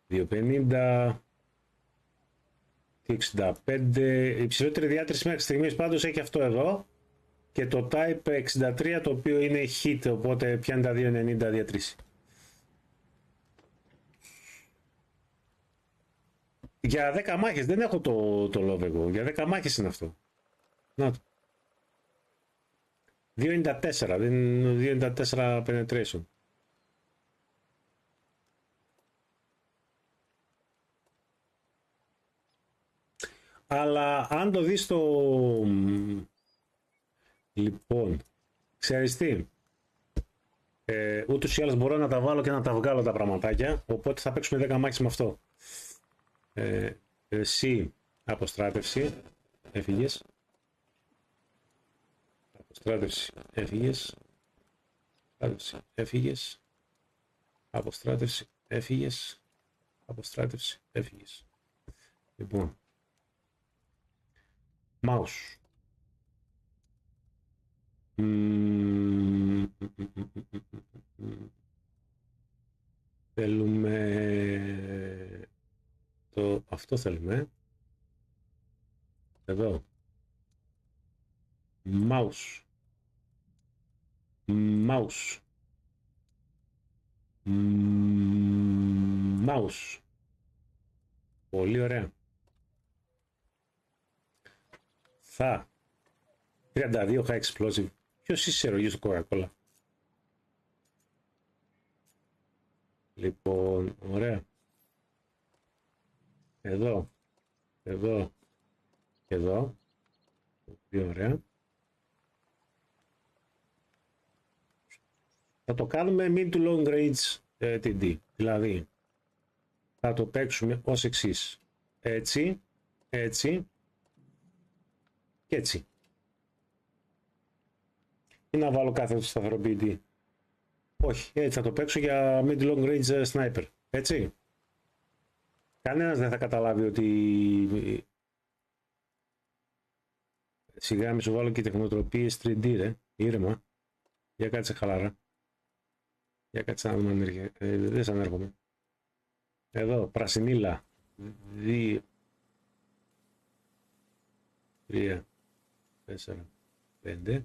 250. 65. Η υψηλότερη διάτρηση μέχρι στιγμής πάντως έχει αυτό εδώ. Και το Type 63 το οποίο είναι hit, οπότε πιάνει τα 290 διατρήσει. Για 10 μάχες δεν έχω το love εγώ. Για 10 μάχες είναι αυτό. Να το. 294. Δεν είναι 294 penetration. Αλλά αν το δεις το... Λοιπόν, ξέρεις τι, ούτως ή άλλως μπορώ να τα βάλω και να τα βγάλω τα πραγματάκια, οπότε θα παίξουμε 10 μάχες με αυτό. Εσύ, αποστράτευση, έφυγες. Αποστράτευση, έφυγες. Αποστράτευση, έφυγες. Αποστράτευση, έφυγες. Αποστράτευση, έφυγες. Λοιπόν, mouse. Θέλουμε αυτό θέλουμε εδώ mouse πολύ ωραία. Θα 32 high explosive. Ποιος είσαι ρογής του Coca-Cola? Λοιπόν, ωραία. Εδώ και εδώ. Πολύ ωραία. Θα το κάνουμε mid to long range TD. Δηλαδή, θα το παίξουμε ως εξής. Έτσι, έτσι και έτσι. Ή να βάλω κάθε το σταθεροποιητή? Όχι, έτσι θα το παίξω για mid long range sniper. Έτσι. Κανένας δεν θα καταλάβει ότι... Σιγά μη σου βάλω και τεχνοτροπίες 3D, ρε. Ήρεμα. Για κάτσε χαλάρα. Για κάτσε να δούμε αν έρχεται. Δεν σαν έρχομαι. Εδώ, πρασινίλα. 2, 3, 4, 5.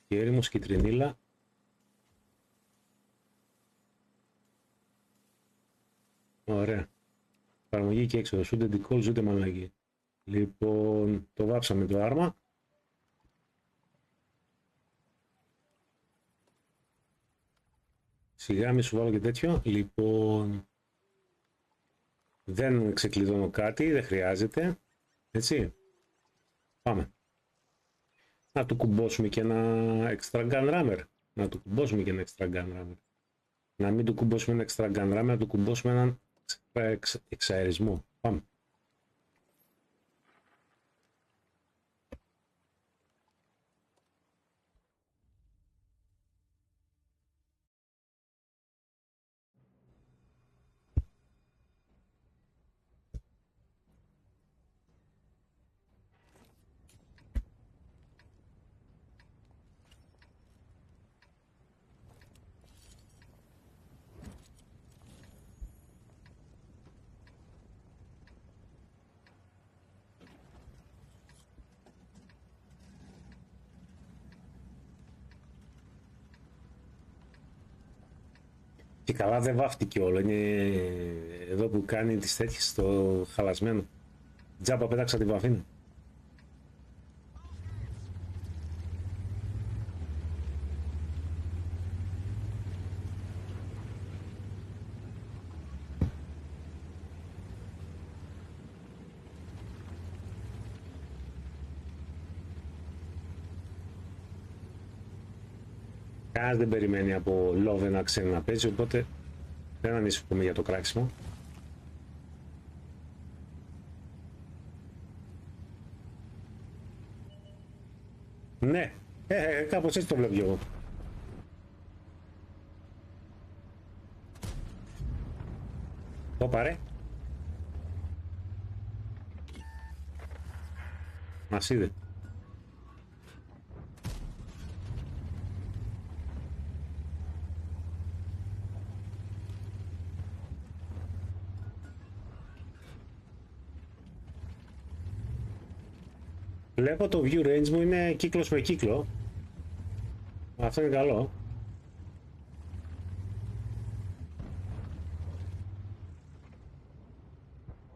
Και έρημος κυτρινίλα. Ωραία. Παραγωγή και έξοδος. Ούτε decalls ούτε μαλακή. Λοιπόν, το βάψαμε το άρμα. Σιγά μη σου βάλω και τέτοιο. Λοιπόν, δεν ξεκλειδώνω κάτι, δεν χρειάζεται. Έτσι. Πάμε. Να του κουμπώσουμε και ένα extra gun rammer. Να του κουμπώσουμε και ένα extra gun rammer. Να μην του κουμπώσουμε ένα extra gun rammer, να του κουμπώσουμε έναν εξαερισμό. Πάμε. Και καλά δεν βάφτηκε όλο, είναι εδώ που κάνει τις τέτοιες στο χαλασμένο. Τζάμπα πέταξα τη βαφίνα. Κανένας δεν περιμένει από Love να ξέρει να παίζει, οπότε δεν ανησυχούμε για το κράξιμο. Ναι, κάπως έτσι το βλέπω εγώ. Το πάρε. Μας είδε. Βλέπω το view range μου είναι κύκλος με κύκλο. Αυτό είναι καλό.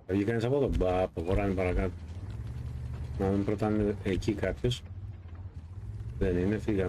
Θα βγει κανείς από εδώ. Μπα, αποχωράνε παρακάτω. Να δούμε πρώτα αν είναι εκεί κάποιος. Δεν είναι, φύγαμε.